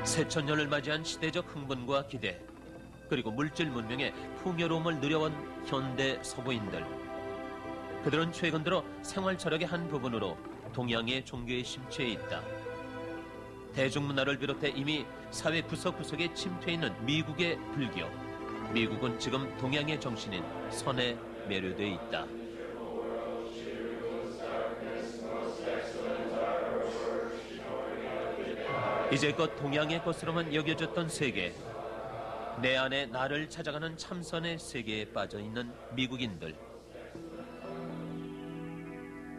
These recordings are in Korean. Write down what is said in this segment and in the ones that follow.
새천년을 맞이한 시대적 흥분과 기대, 그리고 물질 문명의 풍요로움을 누려온 현대 서구인들. 그들은 최근 들어 생활 철학의 한 부분으로 동양의 종교에 심취해 있다. 대중문화를 비롯해 이미 사회 구석구석에 침투해 있는 미국의 불교. 미국은 지금 동양의 정신인 선에 매료되어 있다. 이제껏 동양의 것으로만 여겨졌던 세계, 내 안에 나를 찾아가는 참선의 세계에 빠져있는 미국인들.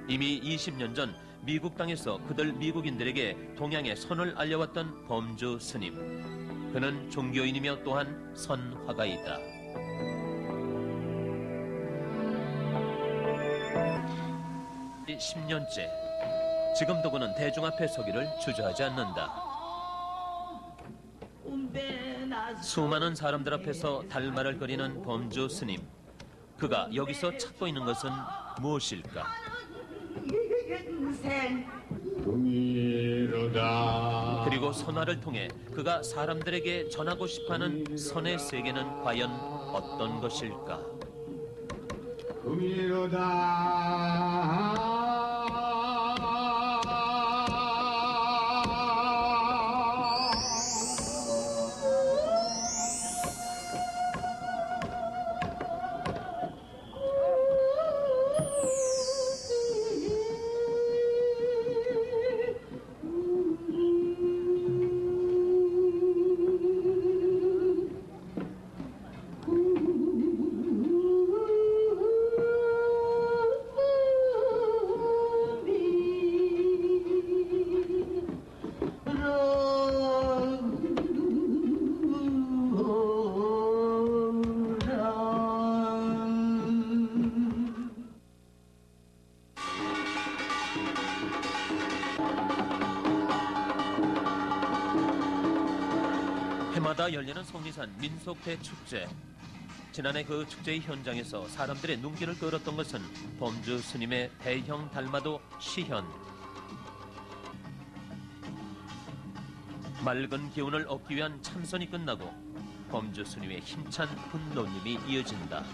이미 20년 전 미국 땅에서 그들 미국인들에게 동양의 선을 알려왔던 범주 스님. 그는 종교인이며 또한 선화가이다. 이 10년째, 지금도 그는 대중 앞에 서기를 주저하지 않는다. 수많은 사람들 앞에서 달말을 거리는 범주 스님. 그가 여기서 찾고 있는 것은 무엇일까? 그리고 선화를 통해 그가 사람들에게 전하고 싶어하는 선의 세계는 과연 어떤 것일까? 해마다 열리는 속리산 민속대축제. 지난해 그 축제의 현장에서 사람들의 눈길을 끌었던 것은 범주 스님의 대형 달마도 시현. 맑은 기운을 얻기 위한 참선이 끝나고 범주 스님의 힘찬 분노님이 이어진다.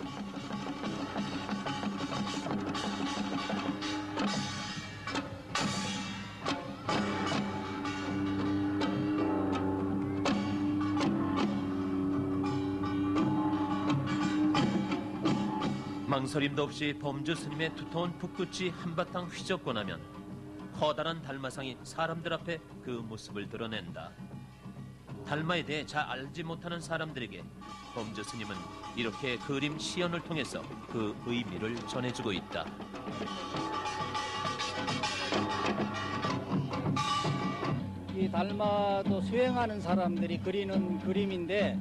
망설임도 없이 범주 스님의 두터운 붓끝이 한바탕 휘젓고 나면 커다란 달마상이 사람들 앞에 그 모습을 드러낸다. 달마에 대해 잘 알지 못하는 사람들에게 범주 스님은 이렇게 그림 시연을 통해서 그 의미를 전해주고 있다. 이 달마도 수행하는 사람들이 그리는 그림인데,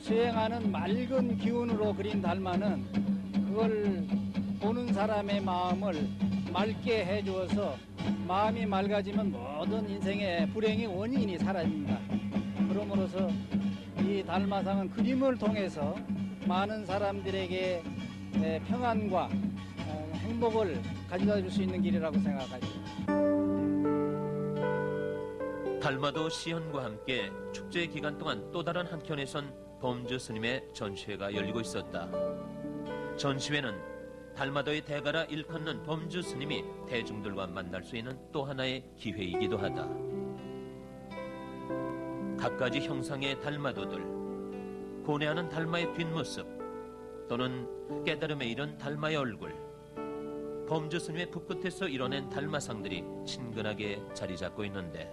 수행하는 맑은 기운으로 그린 달마는 그걸 보는 사람의 마음을 맑게 해주어서 마음이 맑아지면 모든 인생의 불행의 원인이 사라집니다. 그러므로서 이 달마상은 그림을 통해서 많은 사람들에게 평안과 행복을 가져다 줄 수 있는 길이라고 생각하죠. 달마도 시연과 함께 축제 기간 동안 또 다른 한켠에선 범주 스님의 전시회가 열리고 있었다. 전시회는 달마도의 대가라 일컫는 범주 스님이 대중들과 만날 수 있는 또 하나의 기회이기도 하다. 갖가지 형상의 달마도들, 고뇌하는 달마의 뒷모습, 또는 깨달음에 이른 달마의 얼굴, 범주 스님의 붓끝에서 이뤄낸 달마상들이 친근하게 자리 잡고 있는데,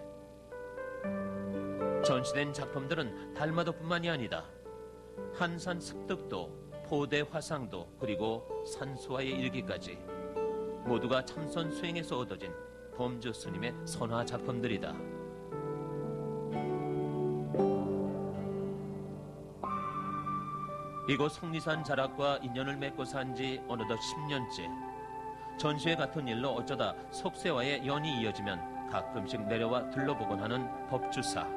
전시된 작품들은 달마도뿐만이 아니다. 한산 습득도, 포대 화상도, 그리고 산수화에 이르기까지 모두가 참선 수행에서 얻어진 범주 스님의 선화 작품들이다. 이곳 속리산 자락과 인연을 맺고 산 지 어느덧 10년째. 전시회 같은 일로 어쩌다 속세와의 연이 이어지면 가끔씩 내려와 둘러보곤 하는 법주사.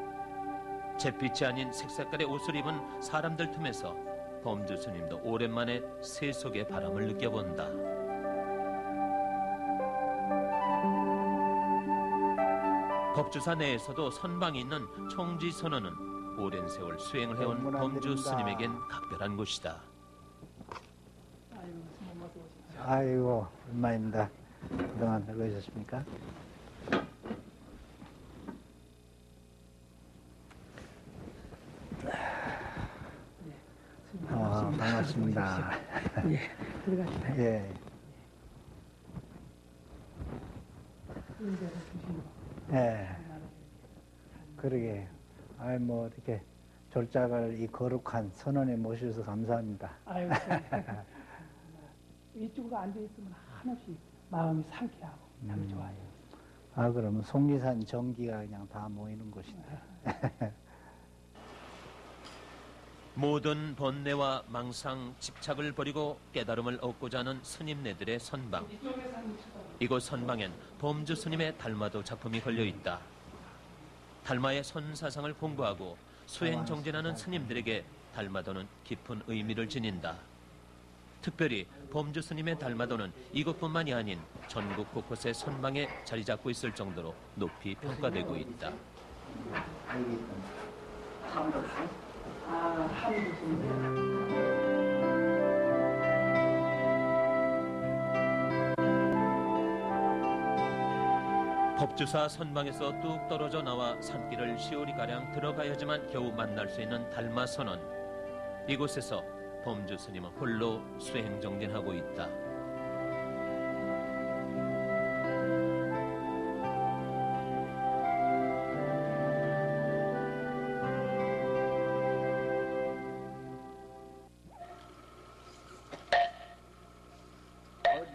잿빛이 아닌 색색깔의 옷을 입은 사람들 틈에서 범주 스님도 오랜만에 세속의 바람을 느껴본다. 법주사 내에서도 선방이 있는 총지선언은 오랜 세월 수행을 해온 법문 안 범주 드립니다. 스님에겐 각별한 곳이다. 아이고, 얼마입니다. 그동안 늙으셨습니까? 반갑습니다. 예, 들어가시다. 예. 예. 그러게. 아이, 뭐, 이렇게 졸작을 이 거룩한 선원에 모셔서 감사합니다. 아유, 이쪽으로 앉아 있으면 한없이 마음이 상쾌하고 참 좋아요. 아, 그러면 속리산 정기가 그냥 다 모이는 곳인데. 모든 번뇌와 망상, 집착을 버리고 깨달음을 얻고자 하는 스님네들의 선방. 이곳 선방엔 범주 스님의 달마도 작품이 걸려 있다. 달마의 선사상을 공부하고 수행 정진하는 스님들에게 달마도는 깊은 의미를 지닌다. 특별히 범주 스님의 달마도는 이곳뿐만이 아닌 전국 곳곳의 선방에 자리 잡고 있을 정도로 높이 평가되고 있다. 아, 한국인데. 법주사 선방에서 뚝 떨어져 나와 산길을 시오리가량 들어가야지만 겨우 만날 수 있는 달마선원. 이곳에서 범주 스님은 홀로 수행정진하고 있다.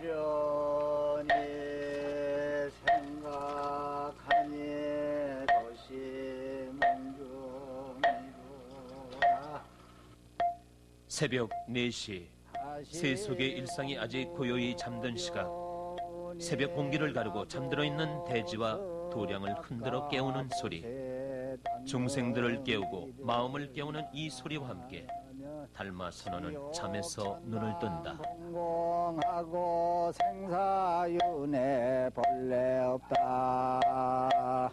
어련히 생각하니 도시 몽중이로라. 새벽 4시, 세속의 일상이 아직 고요히 잠든 시각. 새벽 공기를 가르고 잠들어 있는 대지와 도량을 흔들어 깨우는 소리. 중생들을 깨우고 마음을 깨우는 이 소리와 함께 달마 선원은 잠에서 눈을 뜬다. 공하고 생사윤회 본래 없다.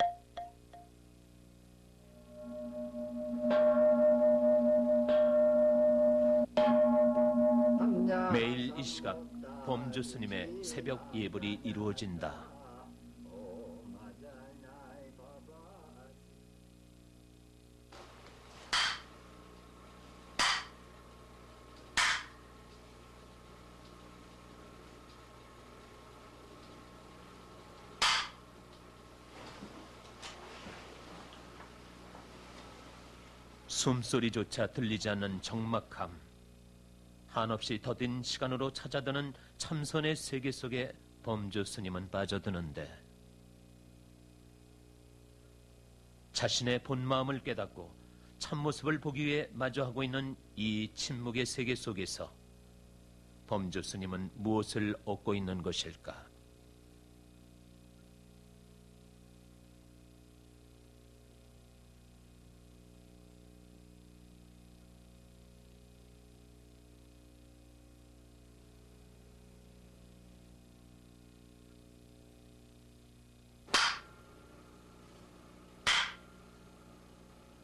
매일 이 시각 범주 스님의 새벽 예불이 이루어진다. 숨소리조차 들리지 않는 적막함. 한없이 더딘 시간으로 찾아드는 참선의 세계 속에 범주 스님은 빠져드는데 자신의 본 마음을 깨닫고 참모습을 보기 위해 마주하고 있는 이 침묵의 세계 속에서 범주 스님은 무엇을 얻고 있는 것일까?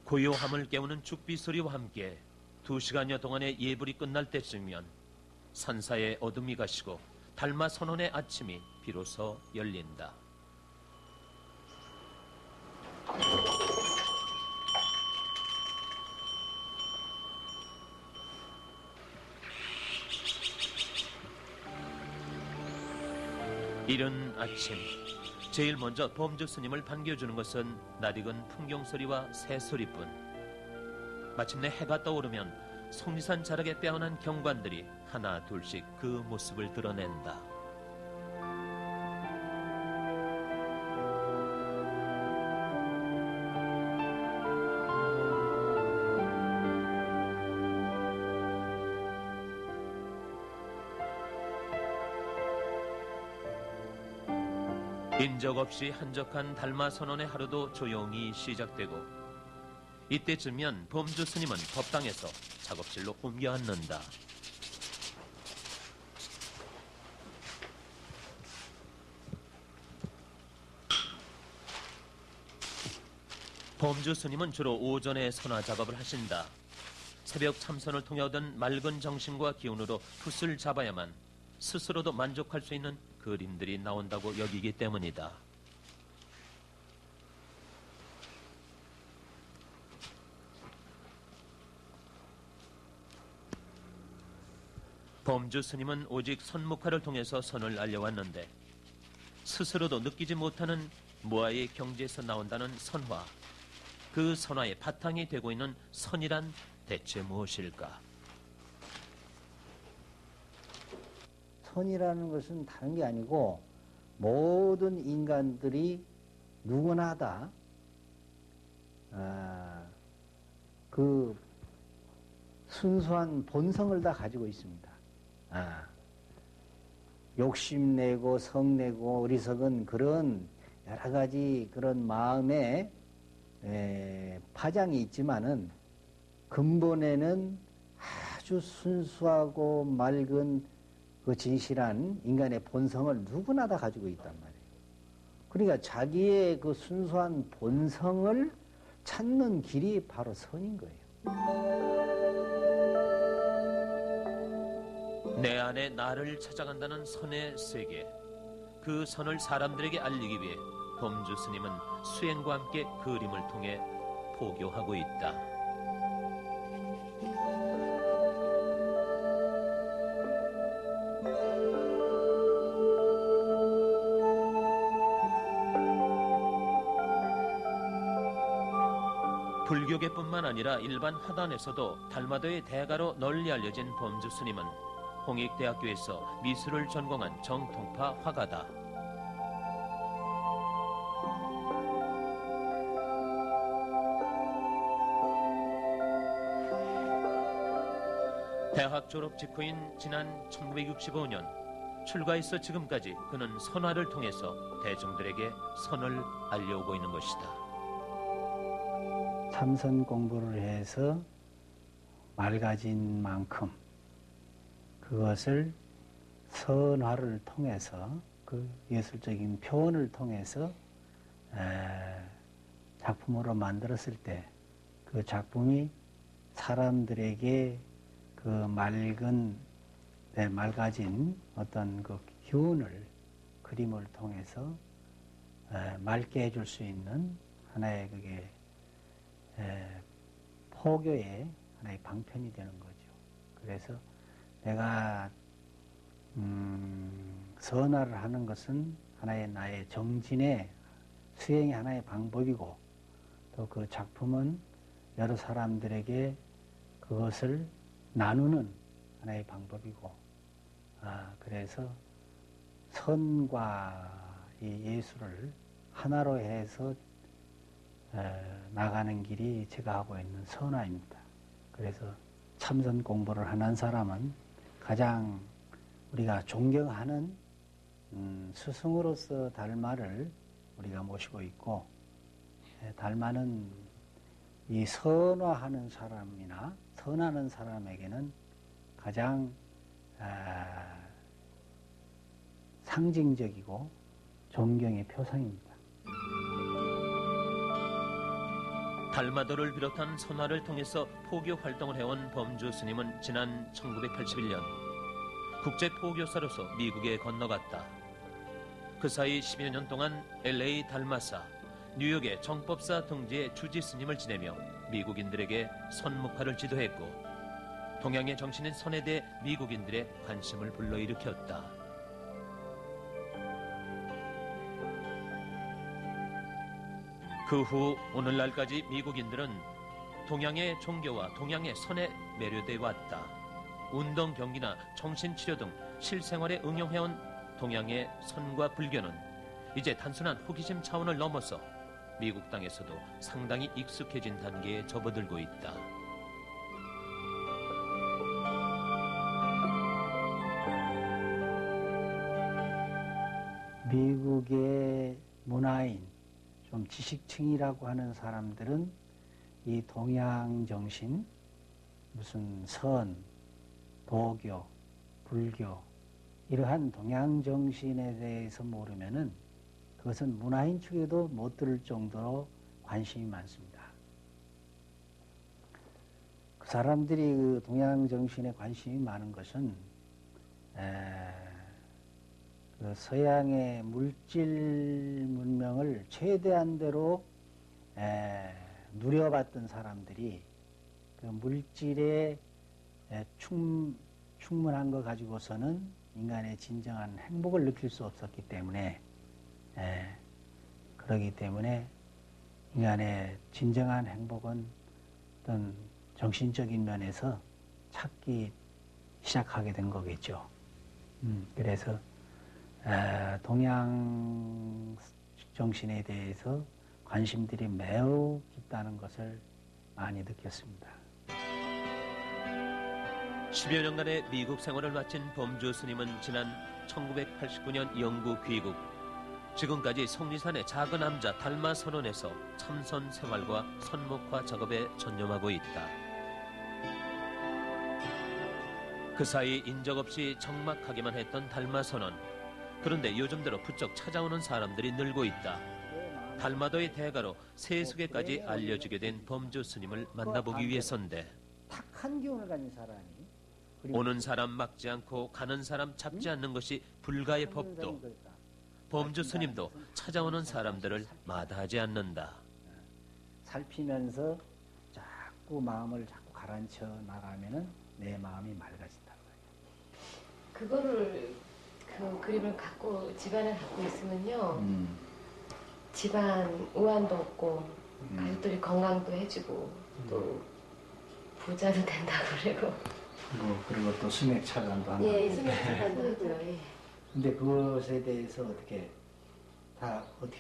고요함을 깨우는 죽비 소리와 함께 2시간여 동안의 예불이 끝날 때쯤이면 산사의 어둠이 가시고 달마 선원의 아침이 비로소 열린다. 이른 아침, 제일 먼저 범주 스님을 반겨주는 것은 낯익은 풍경소리와 새소리뿐. 마침내 해가 떠오르면 속리산 자락에 빼어난 경관들이 하나 둘씩 그 모습을 드러낸다. 인적 없이 한적한 달마 선원의 하루도 조용히 시작되고 이때쯤이면 범주 스님은 법당에서 작업실로 옮겨 앉는다. 범주 스님은 주로 오전에 선화 작업을 하신다. 새벽 참선을 통해 얻은 맑은 정신과 기운으로 붓을 잡아야만 스스로도 만족할 수 있는 그림들이 나온다고 여기기 때문이다. 범주 스님은 오직 선묵화를 통해서 선을 알려왔는데 스스로도 느끼지 못하는 무아의 경지에서 나온다는 선화, 그 선화의 바탕이 되고 있는 선이란 대체 무엇일까? 선이라는 것은 다른 게 아니고 모든 인간들이 누구나 다 그 순수한 본성을 다 가지고 있습니다. 욕심내고 성내고 어리석은 그런 여러 가지 그런 마음에 파장이 있지만은 근본에는 아주 순수하고 맑은 그 진실한 인간의 본성을 누구나 다 가지고 있단 말이에요. 그러니까 자기의 그 순수한 본성을 찾는 길이 바로 선인 거예요. 내 안에 나를 찾아간다는 선의 세계, 그 선을 사람들에게 알리기 위해 범주 스님은 수행과 함께 그림을 통해 포교하고 있다. 불교계뿐만 아니라 일반 화단에서도 달마도의 대가로 널리 알려진 범주 스님은 홍익대학교에서 미술을 전공한 정통파 화가다. 대학 졸업 직후인 지난 1965년 출가해서 지금까지 그는 선화를 통해서 대중들에게 선을 알려오고 있는 것이다. 참선 공부를 해서 맑아진 만큼 그것을 선화를 통해서 그 예술적인 표현을 통해서 작품으로 만들었을 때 그 작품이 사람들에게 그 맑아진 어떤 그 기운을 그림을 통해서 맑게 해줄 수 있는 하나의 그게 포교의 하나의 방편이 되는 거죠. 그래서 내가 선화를 하는 것은 하나의 나의 정진의 수행의 하나의 방법이고 또 그 작품은 여러 사람들에게 그것을 나누는 하나의 방법이고 그래서 선과 이 예술을 하나로 해서 나가는 길이 제가 하고 있는 선화입니다. 그래서 참선 공부를 하는 사람은 가장 우리가 존경하는 스승으로서 달마를 우리가 모시고 있고 달마는 이 선화하는 사람이나 선하는 사람에게는 가장 상징적이고 존경의 표상입니다. 달마도를 비롯한 선화를 통해서 포교 활동을 해온 범주 스님은 지난 1981년 국제 포교사로서 미국에 건너갔다. 그 사이 10여 년 동안 LA 달마사, 뉴욕의 정법사 등지의 주지 스님을 지내며 미국인들에게 선묵화를 지도했고 동양의 정신인 선에 대해 미국인들의 관심을 불러일으켰다. 그 후 오늘날까지 미국인들은 동양의 종교와 동양의 선에 매료돼 왔다. 운동 경기나 정신치료 등 실생활에 응용해온 동양의 선과 불교는 이제 단순한 호기심 차원을 넘어서 미국 땅에서도 상당히 익숙해진 단계에 접어들고 있다. 미국의 문화인, 좀 지식층이라고 하는 사람들은 이 동양 정신, 무슨 선, 도교, 불교, 이러한 동양 정신에 대해서 모르면은 그것은 문화인 축에도 못 들을 정도로 관심이 많습니다. 그 사람들이 그 동양 정신에 관심이 많은 것은 그 서양의 물질 문명을 최대한대로 누려봤던 사람들이 그 물질에 충분한 거 가지고서는 인간의 진정한 행복을 느낄 수 없었기 때문에 그러기 때문에 인간의 진정한 행복은 어떤 정신적인 면에서 찾기 시작하게 된 거겠죠. 그래서 동양 정신에 대해서 관심들이 매우 깊다는 것을 많이 느꼈습니다. 10여 년간의 미국 생활을 마친 범주 스님은 지난 1989년 영구 귀국. 지금까지 속리산의 작은 암자 달마 선원에서 참선 생활과 선목화 작업에 전념하고 있다. 그 사이 인적 없이 적막하기만 했던 달마 선원. 그런데 요즘 들어 부쩍 찾아오는 사람들이 늘고 있다. 달마도의 대가로 세속에까지 알려지게 된 범주 스님을 만나보기 위해서인데 탁한 기운을 가진 사람이 오는 사람 막지 않고 가는 사람 잡지 않는 것이 불가의 법도 범주 스님도 찾아오는 사람들을 마다하지 않는다. 살피면서 자꾸 마음을 자꾸 가라앉혀 나가면은 내 마음이 맑아진다고 해요. 그거를 그 그림을 갖고 집안에 갖고 있으면요 집안 우환도 없고 가족들이 건강도 해주고 또 부자도 된다고 그러고 그리고 또 수맥 차관도 한다고. 예, 수맥 차관도 하고요. 예. 근데 그것에 대해서 어떻게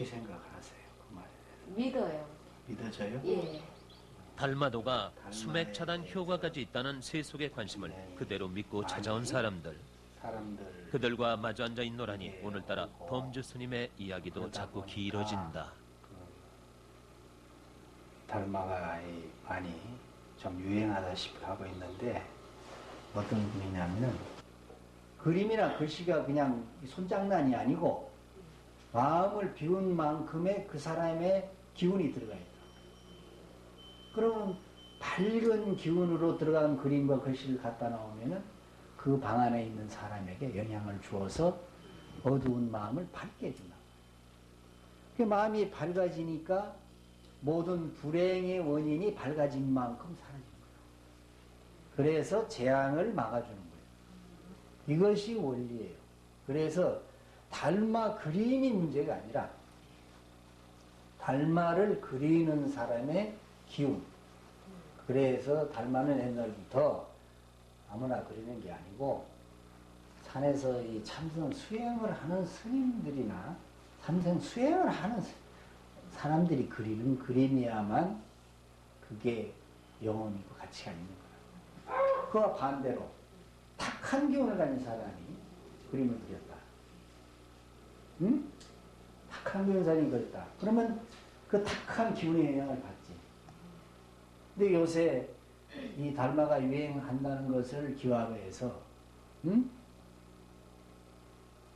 생각을 하세요? 그 말에 대해서 믿어요. 믿어져요? 예. 달마도가 수맥 차단 효과까지 있다는 세속의 관심을 그대로 믿고 찾아온 사람들. 그들과 마주 앉아 있노라니 오늘따라 범주 스님의 이야기도 자꾸 길어진다. 달마가 많이 좀 유행하다시피 하고 있는데 어떤 분이냐면은 그림이나 글씨가 그냥 손장난이 아니고 마음을 비운 만큼의 그 사람의 기운이 들어가 있다. 그러면 밝은 기운으로 들어간 그림과 글씨를 갖다 놓으면은 그 방 안에 있는 사람에게 영향을 주어서 어두운 마음을 밝게 해준다. 그 마음이 밝아지니까 모든 불행의 원인이 밝아진 만큼 사라지는 거예요. 그래서 재앙을 막아주는 거예요. 이것이 원리예요. 그래서 달마 그림이 문제가 아니라 달마를 그리는 사람의 기운. 그래서 달마는 옛날부터 아무나 그리는 게 아니고 산에서 이 참선 수행을 하는 스님들이나 참선 수행을 하는 사람들이 그리는 그림이야만 그게 영혼 있고 가치가 있는 거예요. 그와 반대로 탁한 기운을 가진 사람이 그림을 그렸다. 응? 탁한 기운을 가진 그렸다. 그러면 그 탁한 기운의 영향을 받지. 근데 요새 이 달마가 유행한다는 것을 기화해서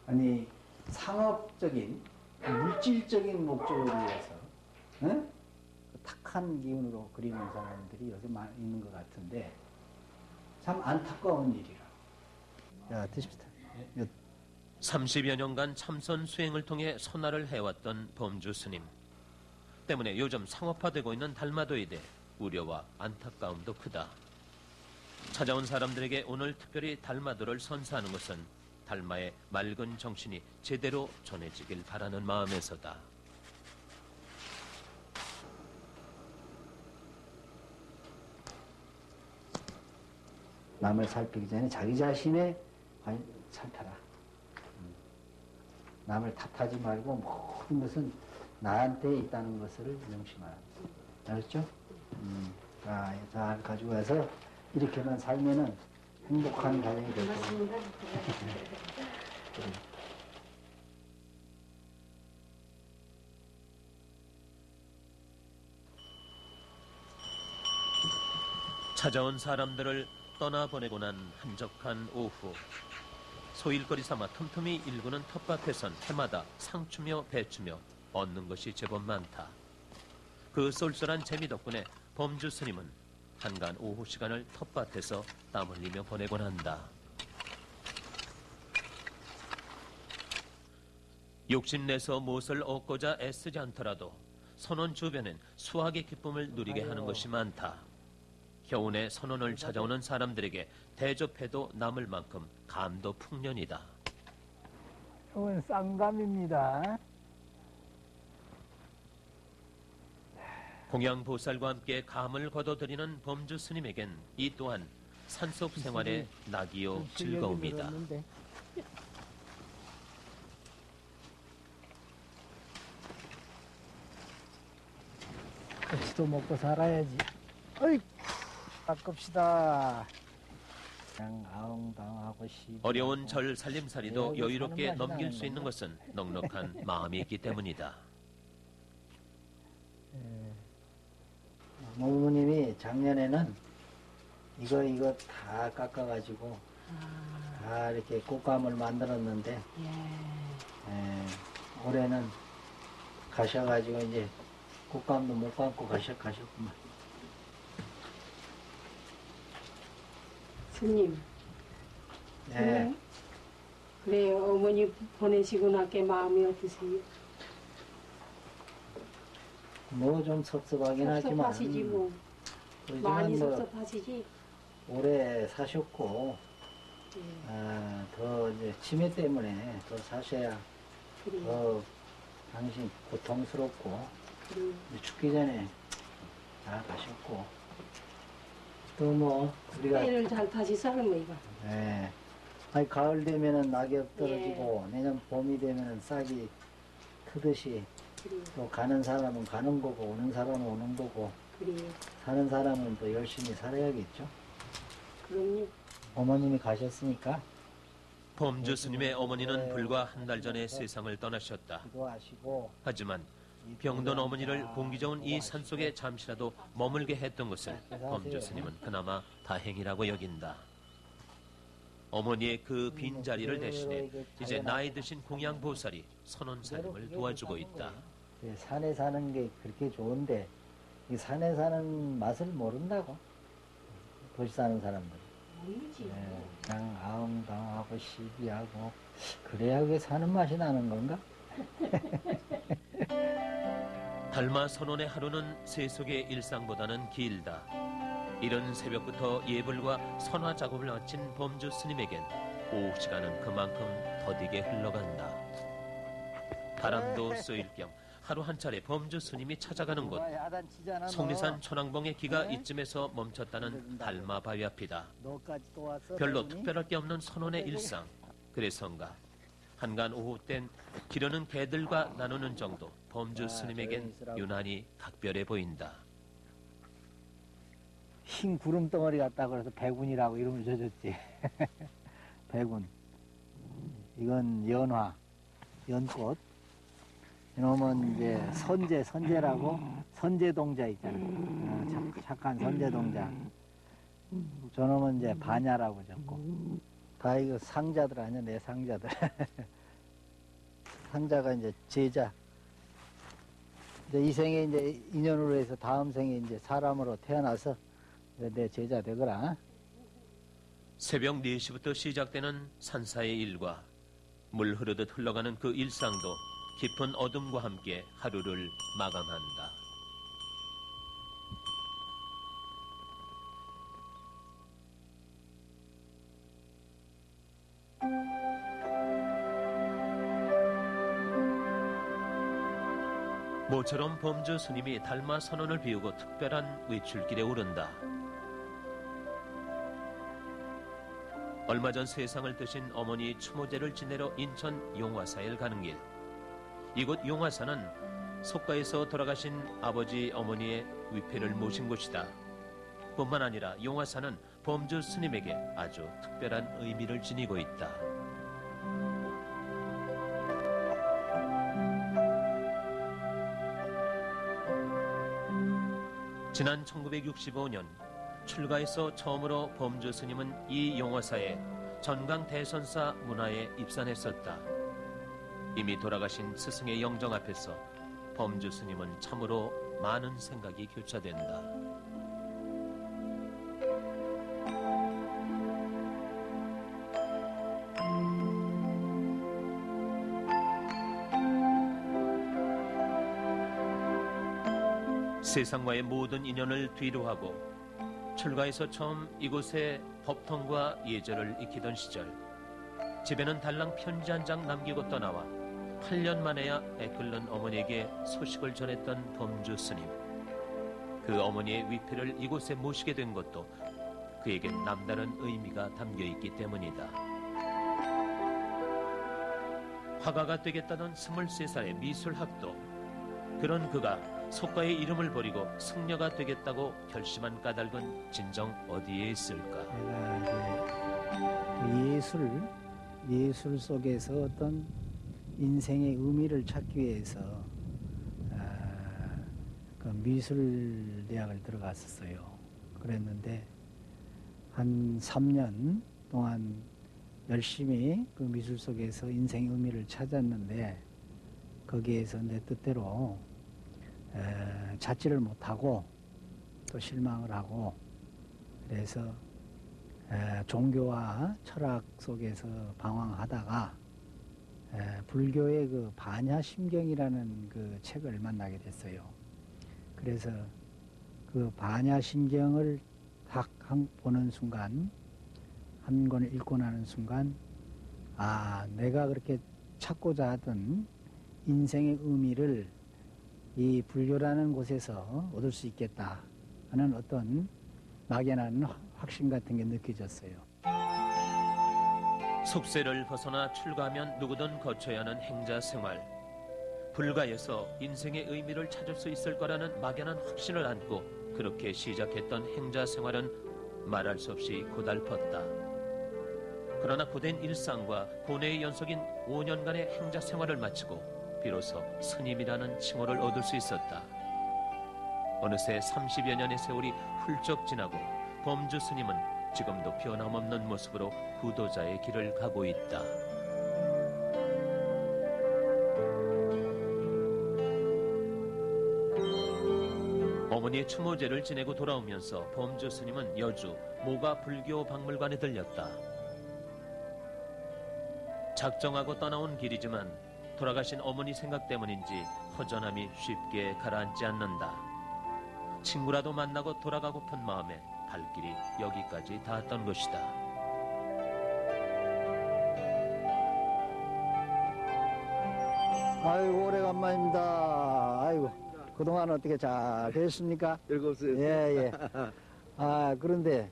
아니 상업적인 물질적인 목적을 위해서 그 탁한 기운으로 그리는 사람들이 요새 많이 있는 것 같은데 참 안타까운 일이라. 자, 드십시다. 30여 년간 참선 수행을 통해 선화를 해왔던 범주 스님. 때문에 요즘 상업화되고 있는 달마도에 대해 우려와 안타까움도 크다. 찾아온 사람들에게 오늘 특별히 달마도를 선사하는 것은 달마의 맑은 정신이 제대로 전해지길 바라는 마음에서다. 남을 살피기 전에 자기 자신의 살펴라. 남을 탓하지 말고 모든 것은 나한테 있다는 것을 명심하라. 알았죠? 잘 가지고 와서 이렇게만 살면은 행복한 가정이 될 거예요. 고맙습니다. 찾아온 사람들을 떠나보내고 난 한적한 오후. 소일거리 삼아 틈틈이 일구는 텃밭에선 해마다 상추며 배추며 얻는 것이 제법 많다. 그 쏠쏠한 재미 덕분에 범주 스님은 한간 오후 시간을 텃밭에서 땀 흘리며 보내곤 한다. 욕심내서 무엇을 얻고자 애쓰지 않더라도 선원 주변엔 수학의 기쁨을 누리게 하는 것이 많다. 겨우내 선원을 찾아오는 사람들에게 대접해도 남을 만큼 감도 풍년이다. 이건 쌍감입니다. 공양보살과 함께 감을 거둬들이는 범주 스님에겐 이 또한 산속 생활의 낙이요 즐거움이다. 같이도 먹고 살아야지. 어이, 닦읍시다. 그냥 아웅다웅하고 어려운 절 살림살이도 여유롭게 넘길 수 있는 것은 넉넉한 마음이 있기 때문이다. 어머님이 작년에는 이거 다 깎아가지고 다 이렇게 꽃감을 만들었는데 올해는 가셔가지고 이제 꽃감도 못 감고 가셨구만. 스님, 네. 그래요. 어머니 보내시고 나께 마음이 어떠세요? 뭐 좀 섭섭하긴 하지만 섭섭하시지 뭐. 그렇지만 많이 뭐 섭섭하시지? 오래 사셨고 예, 더 이제 치매 때문에 더 사셔야 그래요. 더 당신 고통스럽고 그래요. 이제 죽기 전에 다 가셨고 또 뭐 우리가 때를 잘 타시서 할머니가. 예. 아니 가을 되면은 낙엽 떨어지고 내년 봄이 되면은 싹이 트듯이 그래요. 또 가는 사람은 가는 거고 오는 사람은 오는 거고 그래요. 사는 사람은 또 열심히 살아야겠죠. 그럼요. 어머님이 가셨으니까 범주 스님의 어머니는 불과 한 달 전에 세상을 떠나셨다. 기도하시고 하지만 병든 어머니를 공기 좋은 이 산속에 잠시라도 머물게 했던 것을 범주 스님은 그나마 다행이라고 여긴다. 어머니의 그 빈자리를 대신해 이제 나이 드신 공양보살이 선원사님을 도와주고 있다. 산에 사는 게 그렇게 좋은데 이 산에 사는 맛을 모른다고 도시 사는 사람들. 모르지. 그냥 아웅다웅하고 시비하고 그래야 그게 사는 맛이 나는 건가? 달마 선원의 하루는 세속의 일상보다는 길다. 이른 새벽부터 예불과 선화 작업을 마친 범주 스님에겐 오후 시간은 그만큼 더디게 흘러간다. 바람도 쏘일 겸 하루 한 차례 범주 스님이 찾아가는 곳. 속리산 천왕봉의 기가 이쯤에서 멈췄다는 달마 바위 앞이다. 별로 특별할 게 없는 선원의 일상. 그래서인가 한간 오후 땐 기르는 개들과 나누는 정도 범주 스님에겐 유난히 각별해 보인다. 흰 구름 덩어리 같다고 그래서 백운이라고 이름을 줘줬지. 백운. 이건 연화, 연꽃. 이놈은 이제 선제라고 선제동자 있잖아. 착한 선제동자. 저놈은 이제 반야라고 적고. 다 이거 상자들 아니야, 내 상자들. 상자가 이제 제자. 이제 이 생에 이제 인연으로 해서 다음 생에 이제 사람으로 태어나서 내 제자 되거라. 새벽 4시부터 시작되는 산사의 일과 물 흐르듯 흘러가는 그 일상도 깊은 어둠과 함께 하루를 마감한다. 모처럼 범주 스님이 달마 선원을 비우고 특별한 외출길에 오른다. 얼마 전 세상을 뜨신 어머니 추모제를 지내러 인천 용화사에 가는 길. 이곳 용화사는 속가에서 돌아가신 아버지 어머니의 위패를 모신 곳이다. 뿐만 아니라 용화사는 범주 스님에게 아주 특별한 의미를 지니고 있다. 지난 1965년 출가에서 처음으로 범주 스님은 이 용화사에 전강 대선사 문화에 입산했었다. 이미 돌아가신 스승의 영정 앞에서 범주 스님은 참으로 많은 생각이 교차된다. 세상과의 모든 인연을 뒤로하고 출가해서 처음 이곳에 법통과 예절을 익히던 시절, 집에는 달랑 편지 한 장 남기고 떠나와 8년 만에야 애끓는 어머니에게 소식을 전했던 범주 스님. 그 어머니의 위패를 이곳에 모시게 된 것도 그에겐 남다른 의미가 담겨 있기 때문이다. 화가가 되겠다던 23살의 미술학도, 그런 그가 속가의 이름을 버리고 승려가 되겠다고 결심한 까닭은 진정 어디에 있을까? 내가 예술 속에서 어떤 인생의 의미를 찾기 위해서 그 미술대학을 들어갔었어요. 그랬는데 한 3년 동안 열심히 그 미술 속에서 인생의 의미를 찾았는데 거기에서 내 뜻대로 찾지를 못하고 또 실망을 하고, 그래서 종교와 철학 속에서 방황하다가 불교의 그 반야심경이라는 그 책을 만나게 됐어요. 그래서 그 반야심경을 딱 보는 순간, 한 권을 읽고 나는 순간, 내가 그렇게 찾고자 하던 인생의 의미를 이 불교라는 곳에서 얻을 수 있겠다 하는 어떤 막연한 확신 같은 게 느껴졌어요. 속세를 벗어나 출가하면 누구든 거쳐야 하는 행자 생활. 불가에서 인생의 의미를 찾을 수 있을 거라는 막연한 확신을 안고 그렇게 시작했던 행자 생활은 말할 수 없이 고달펐다. 그러나 고된 일상과 고뇌의 연속인 5년간의 행자 생활을 마치고 비로소 스님이라는 칭호를 얻을 수 있었다. 어느새 30여 년의 세월이 훌쩍 지나고 범주 스님은 지금도 변함없는 모습으로 구도자의 길을 가고 있다. 어머니의 추모제를 지내고 돌아오면서 범주 스님은 여주 모가 불교 박물관에 들렸다. 작정하고 떠나온 길이지만 돌아가신 어머니 생각 때문인지 허전함이 쉽게 가라앉지 않는다. 친구라도 만나고 돌아가고픈 마음에 발길이 여기까지 닿았던 것이다. 아이고, 오래간만입니다. 아이고, 그동안 어떻게 잘 되셨습니까? 즐겁어요. 예. 그런데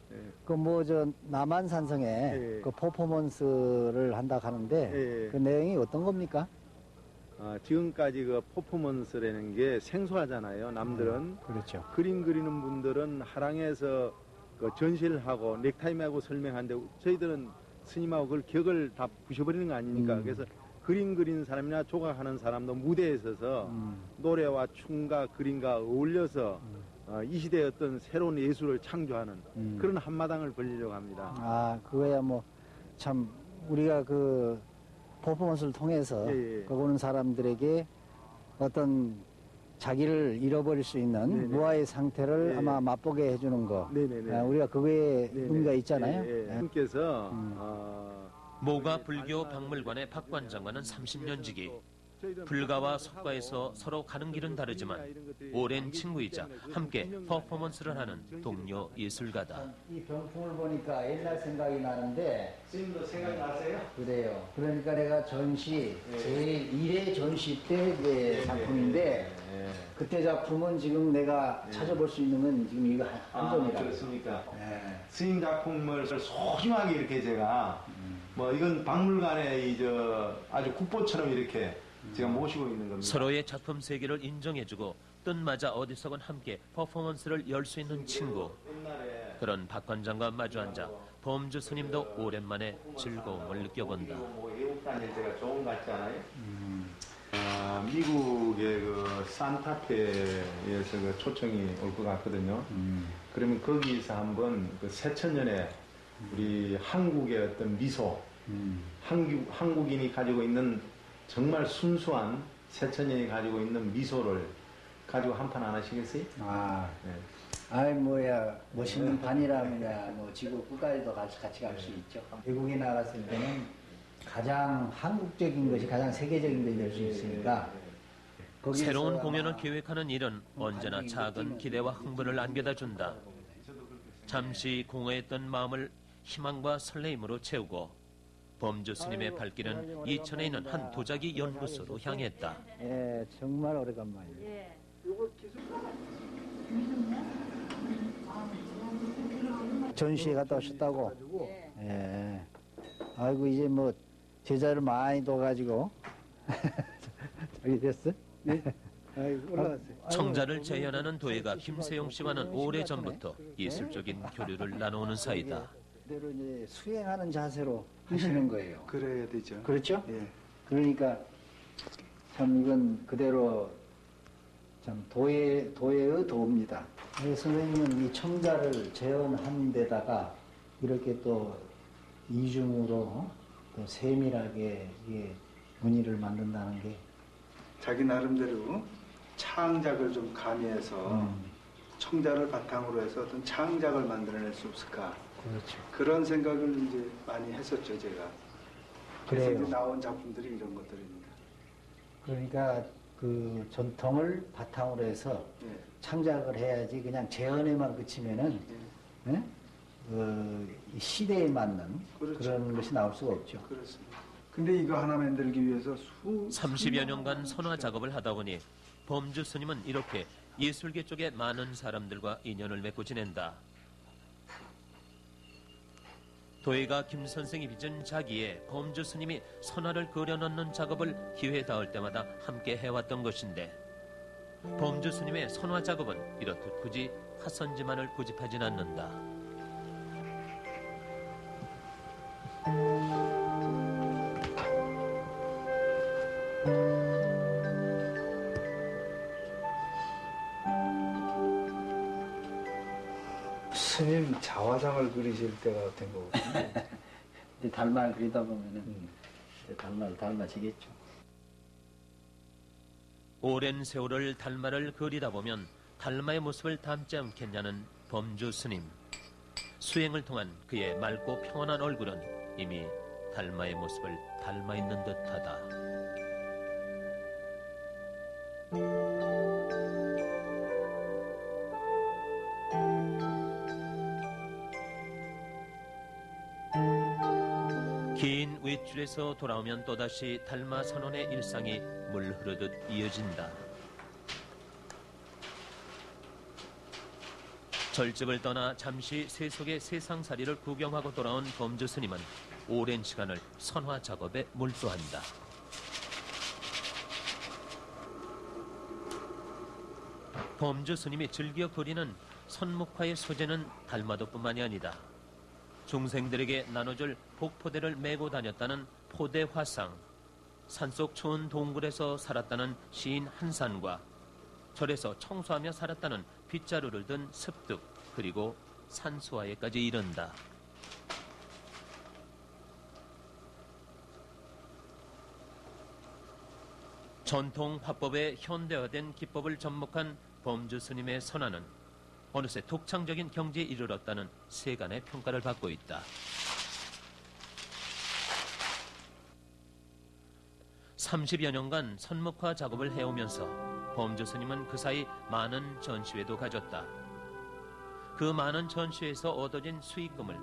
남한산성에 그 퍼포먼스를 한다 하는데 그 내용이 어떤 겁니까? 지금까지 그 퍼포먼스라는 게 생소하잖아요. 남들은 그렇죠. 그림 그리는 분들은 하랑에서 그 전시를 하고 넥타이 매고 설명하는데 저희들은 스님하고 그걸 격을 다 부셔버리는 거 아닙니까? 그래서 그림 그리는 사람이나 조각하는 사람도 무대에 서서 노래와 춤과 그림과 어울려서 이 시대의 어떤 새로운 예술을 창조하는 그런 한마당을 벌리려고 합니다. 그거야 뭐 참 우리가 그 퍼포먼스를 통해서 그 보는 사람들에게 어떤 자기를 잃어버릴 수 있는 무아의 상태를 아마 맛보게 해주는 거. 우리가 그거에 의미가 있잖아요. 님께서 모가 불교 박물관의 박 관장과는 30년 지기. 불가와 속가에서 서로 가는 길은 다르지만 오랜 친구이자 함께 퍼포먼스를 하는 동료 예술가다. 이 병풍을 보니까 옛날 생각이 나는데. 스님도 생각이 나세요? 그래요. 그러니까 내가 전시, 제일 1회 전시 때 상품인데 그때 작품은 지금 내가 찾아볼 수 있는 건 지금 이거 한 점이라. 그렇습니까? 스님 작품을 소중하게 이렇게 제가 뭐 이건 박물관에 아주 국보처럼 이렇게 제가 모시고 있는 겁니다. 서로의 작품 세계를 인정해주고 뜻맞아 어디서건 함께 퍼포먼스를 열 수 있는 친구. 그런 박 관장과 마주 앉아 범주 스님도 오랜만에 즐거움을 느껴본다. 외국 다닐 때가 좋은 것 같지 않아요? 미국의 그 산타페에서 그 초청이 올 것 같거든요. 그러면 거기서 한번 그 새천년에 우리 한국의 어떤 미소, 한국인이 가지고 있는 정말 순수한 세천년이 가지고 있는 미소를 가지고 한 판 안 하시겠어요? 아, 네. 아이 뭐야 멋있는 반이라면야 뭐 지구 끝까지도 같이 갈 수 있죠. 외국에 나갔을 때는 가장 한국적인 것이 가장 세계적인 것이 될 수 있으니까 거기서 새로운 아마 공연을 기획하는 일은 언제나 작은 기대와 흥분을 안겨다 준다. 잠시 공허했던 마음을 희망과 설레임으로 채우고 범주 스님의 발길은 이천에 있는 한 도자기 연구소로 향했다. 예, 정말 오래간만이에요. 예. 전시회 갔다 오셨다고? 예. 예. 아이고 이제 뭐 제자를 많이 둬가지고 저기 됐어? 네. 아이고 올라갔어요. 청자를 재현하는 도예가 김세용 씨와는 오래전부터 예술적인 교류를 나누는 사이다. 그대로 이제 수행하는 자세로 하시는 거예요. 그래야 되죠. 그렇죠? 예. 그러니까 참 이건 그대로 참 도의 도입니다. 선생님은 이 청자를 재현한 데다가 이렇게 또 이중으로 또 세밀하게 이게 무늬를 만든다는 게 자기 나름대로 창작을 좀 가미해서 청자를 바탕으로 해서 어떤 창작을 만들어낼 수 없을까. 그렇죠. 그런 생각을 이제 많이 했었죠, 제가. 그래서 그래요. 이제 나온 작품들이 이런 것들입니다. 그러니까 그 전통을 바탕으로 해서 예. 창작을 해야지 그냥 재현에만 그치면은 예? 이 시대에 맞는 그렇죠. 그런 것이 나올 수가 없죠. 그렇습니다. 근데 이거 하나 만들기 위해서 30여 년간 선화 작업을 하다 보니 범주 스님은 이렇게 예술계 쪽에 많은 사람들과 인연을 맺고 지낸다. 도예가 김 선생이 빚은 자기에 범주 스님이 선화를 그려넣는 작업을 기회 닿을 때마다 함께 해왔던 것인데 범주 스님의 선화 작업은 이렇듯 굳이 화선지만을 고집하진 않는다. 스님 자화상을 그리실 때가 된 거거든요. 이제 달말 그리다 보면은 이제 닮아지겠죠. 오랜 세월을 달마를 그리다 보면 달마의 모습을 닮지 않겠냐는 범주 스님. 수행을 통한 그의 맑고 평온한 얼굴은 이미 달마의 모습을 닮아 있는 듯하다. 긴 윗줄에서 돌아오면 또다시 달마 선원의 일상이 물 흐르듯 이어진다. 절집을 떠나 잠시 세속의 세상살이를 구경하고 돌아온 범주 스님은 오랜 시간을 선화 작업에 몰두한다. 범주 스님이 즐겨 그리는 선목화의 소재는 달마도뿐만이 아니다. 중생들에게 나눠줄 복포대를 메고 다녔다는 포대화상, 산속 추운 동굴에서 살았다는 시인 한산과 절에서 청소하며 살았다는 빗자루를 든 습득, 그리고 산수화에까지 이른다. 전통 화법에 현대화된 기법을 접목한 범주 스님의 선화는 어느새 독창적인 경지에 이르렀다는 세간의 평가를 받고 있다. 30여 년간 선목화 작업을 해오면서 범주 스님은 그 사이 많은 전시회도 가졌다. 그 많은 전시회에서 얻어진 수익금을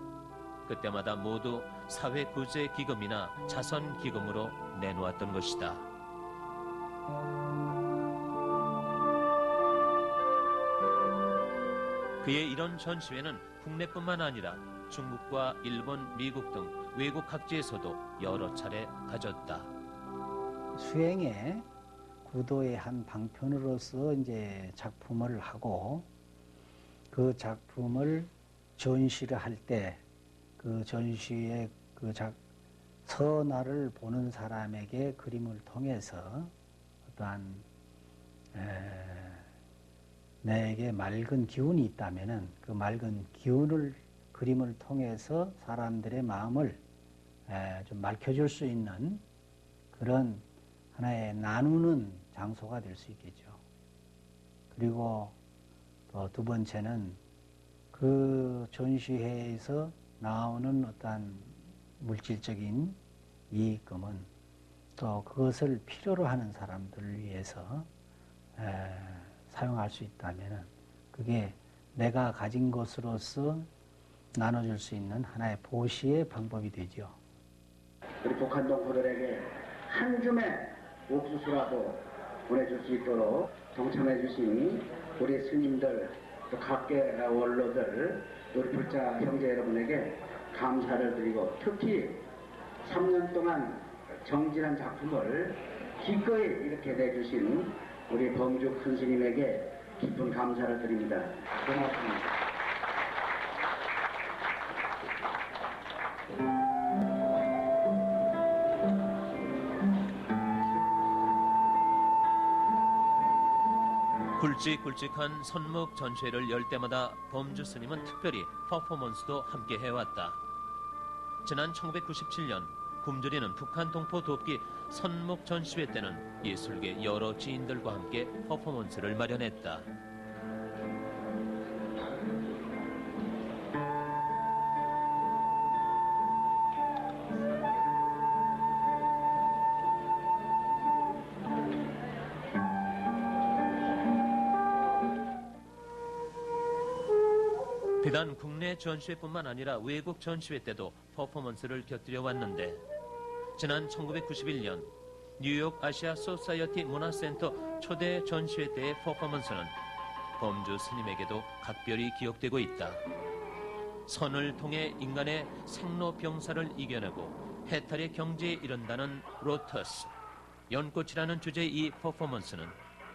그때마다 모두 사회구제기금이나 자선기금으로 내놓았던 것이다. 그의 이런 전시회는 국내뿐만 아니라 중국과 일본, 미국 등 외국 각지에서도 여러 차례 가졌다. 수행의 구도의 한 방편으로서 이제 작품을 하고 그 작품을 전시를 할 때 그 전시의 그 선화를 보는 사람에게 그림을 통해서 어떠한 내게 맑은 기운이 있다면은 그 맑은 기운을 그림을 통해서 사람들의 마음을 좀 맑혀줄 수 있는 그런 하나의 나누는 장소가 될 수 있겠죠. 그리고 또 두 번째는 그 전시회에서 나오는 어떠한 물질적인 이익금은 또 그것을 필요로 하는 사람들을 위해서 사용할 수 있다면 그게 내가 가진 것으로서 나눠줄 수 있는 하나의 보시의 방법이 되죠. 우리 북한 동포들에게 한 줌의 옥수수라도 보내줄 수 있도록 동참해 주신 우리 스님들, 또 각계 원로들, 우리 불자 형제 여러분에게 감사를 드리고 특히 3년 동안 정진한 작품을 기꺼이 이렇게 내주신 우리 범주 큰 스님에게 깊은 감사를 드립니다. 고맙습니다. 굵직굵직한 선목 전시회를 열 때마다 범주 스님은 특별히 퍼포먼스도 함께 해왔다. 지난 1997년 굶주리는 북한 동포 돕기 선목 전시회 때는 예술계 여러 지인들과 함께 퍼포먼스를 마련했다. 비단 국내 전시회뿐만 아니라 외국 전시회 때도 퍼포먼스를 곁들여 왔는데 지난 1991년 뉴욕 아시아 소사이어티 문화센터 초대 전시회 때의 퍼포먼스는 범주 스님에게도 각별히 기억되고 있다. 선을 통해 인간의 생로병사를 이겨내고 해탈의 경지에 이른다는 로터스, 연꽃이라는 주제의 이 퍼포먼스는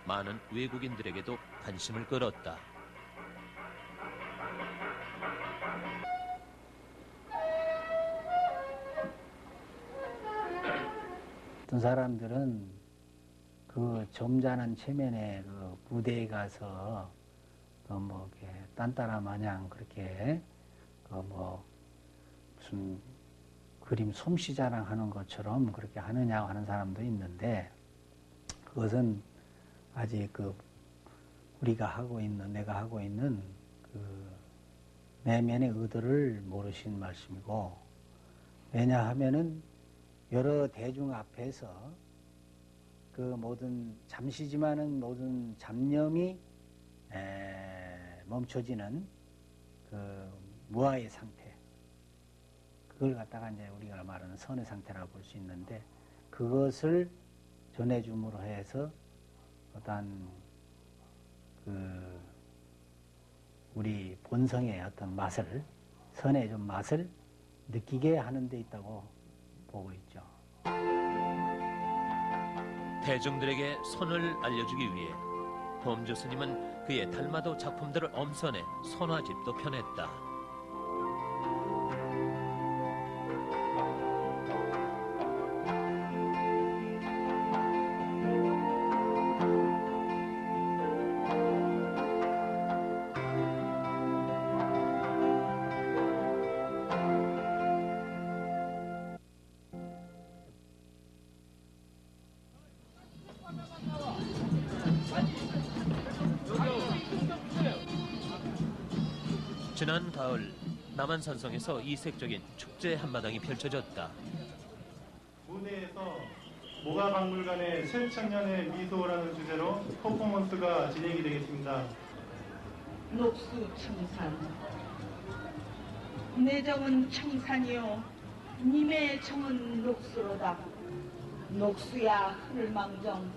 많은 외국인들에게도 관심을 끌었다. 어떤 사람들은 그 점잖은 체면에 그 무대에 가서 뭐 이렇게 딴따라 마냥 그렇게 뭐 무슨 그림 솜씨 자랑하는 것처럼 그렇게 하느냐고 하는 사람도 있는데 그것은 아직 내가 하고 있는 그 내면의 의도를 모르신 말씀이고 왜냐하면은 여러 대중 앞에서 그 모든 잠시지만은 모든 잡념이 멈춰지는 그 무아의 상태, 그걸 갖다가 이제 우리가 말하는 선의 상태라고 볼 수 있는데 그것을 전해줌으로 해서 어떤 그 우리 본성의 어떤 맛을, 선의 좀 맛을 느끼게 하는 데 있다고 보고 있죠. 대중들에게 선을 알려주기 위해 범주 스님은 그의 달마도 작품들을 엄선해 선화집도 펴냈다. 지난 가을 남한산성에서 이색적인 축제 한마당이 펼쳐졌다. 무대에서 모가박물관의 새 청년의 미소라는 주제로 퍼포먼스가 진행이 되겠습니다. 녹수 청산 내 정은 청산이요 님의 정은 녹수로다. 녹수야 흐를망정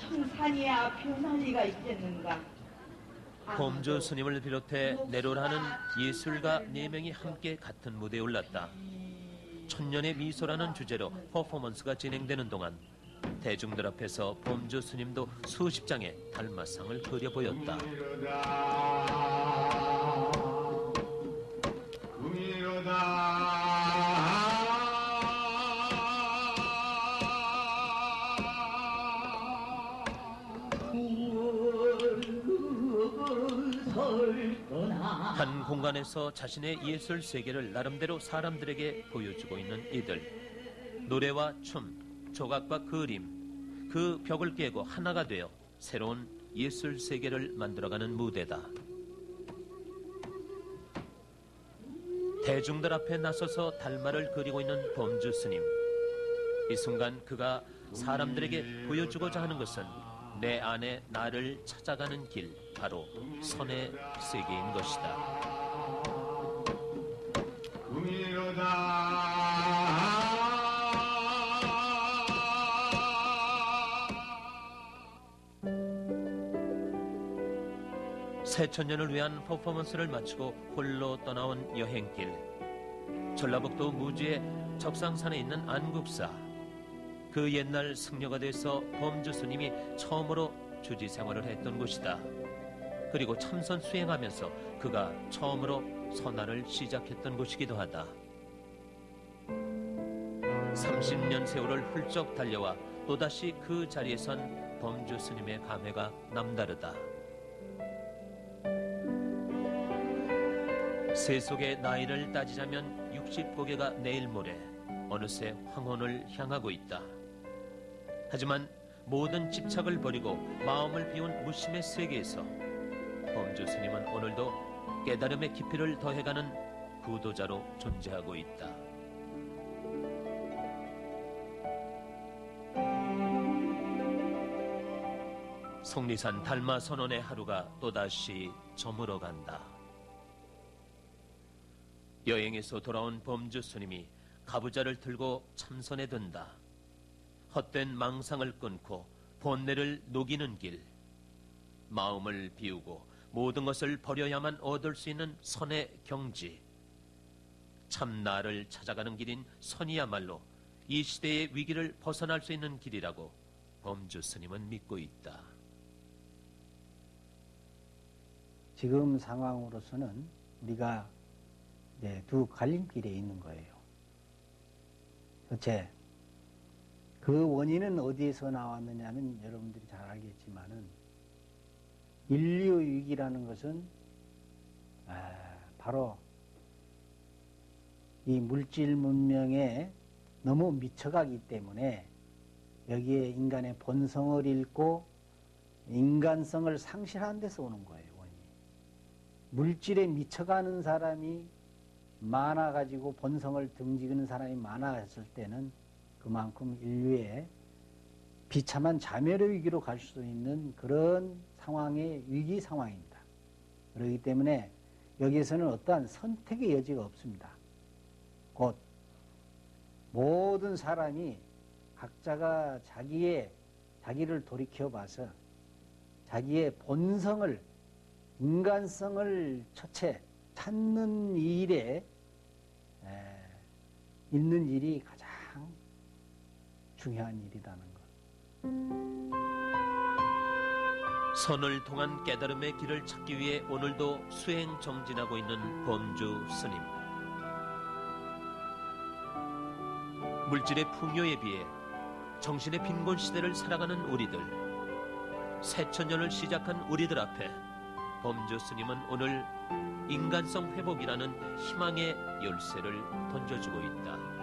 청산이야 변할 리가 있겠는가. 범주 스님을 비롯해 내로라는 예술가 4명이 함께 같은 무대에 올랐다. 천년의 미소라는 주제로 퍼포먼스가 진행되는 동안 대중들 앞에서 범주 스님도 수십 장의 달마상을 그려 보였다. 한 공간에서 자신의 예술 세계를 나름대로 사람들에게 보여주고 있는 이들. 노래와 춤, 조각과 그림, 그 벽을 깨고 하나가 되어 새로운 예술 세계를 만들어가는 무대다. 대중들 앞에 나서서 달마를 그리고 있는 범주 스님. 이 순간 그가 사람들에게 보여주고자 하는 것은 내 안에 나를 찾아가는 길, 바로 선의 세계인 것이다. 새천년을 위한 퍼포먼스를 마치고 홀로 떠나온 여행길. 전라북도 무주의 적상산에 있는 안국사. 그 옛날 승려가 돼서 범주 스님이 처음으로 주지 생활을 했던 곳이다. 그리고 참선 수행하면서 그가 처음으로 선화를 시작했던 곳이기도 하다. 30년 세월을 훌쩍 달려와 또다시 그 자리에 선 범주 스님의 감회가 남다르다. 세속의 나이를 따지자면 60고개가 내일 모레 어느새 황혼을 향하고 있다. 하지만 모든 집착을 버리고 마음을 비운 무심의 세계에서 범주 스님은 오늘도 깨달음의 깊이를 더해가는 구도자로 존재하고 있다. 속리산 달마 선원의 하루가 또다시 저물어 간다. 여행에서 돌아온 범주 스님이 가부좌를 들고 참선에 든다. 헛된 망상을 끊고 본내를 녹이는 길. 마음을 비우고 모든 것을 버려야만 얻을 수 있는 선의 경지. 참 나를 찾아가는 길인 선이야말로 이 시대의 위기를 벗어날 수 있는 길이라고 범주 스님은 믿고 있다. 지금 상황으로서는 우리가 두 갈림길에 있는 거예요. 도대체 그 원인은 어디에서 나왔느냐는 여러분들이 잘 알겠지만은 인류 위기라는 것은 바로 이 물질 문명에 너무 미쳐가기 때문에 여기에 인간의 본성을 잃고 인간성을 상실하는 데서 오는 거예요. 원인이. 물질에 미쳐가는 사람이 많아가지고 본성을 등지는 사람이 많아졌을 때는 그만큼 인류의 비참한 자멸의 위기로 갈 수 있는 그런 상황의 위기 상황입니다. 그렇기 때문에 여기에서는 어떠한 선택의 여지가 없습니다. 곧 모든 사람이 각자가 자기를 돌이켜 봐서 자기의 본성을, 인간성을 첫째 찾는 일에 있는 일이 가장 중요한 일이라는 것. 선을 통한 깨달음의 길을 찾기 위해 오늘도 수행 정진하고 있는 범주 스님. 물질의 풍요에 비해 정신의 빈곤 시대를 살아가는 우리들, 새천년을 시작한 우리들 앞에 범주 스님은 오늘 인간성 회복이라는 희망의 열쇠를 던져주고 있다.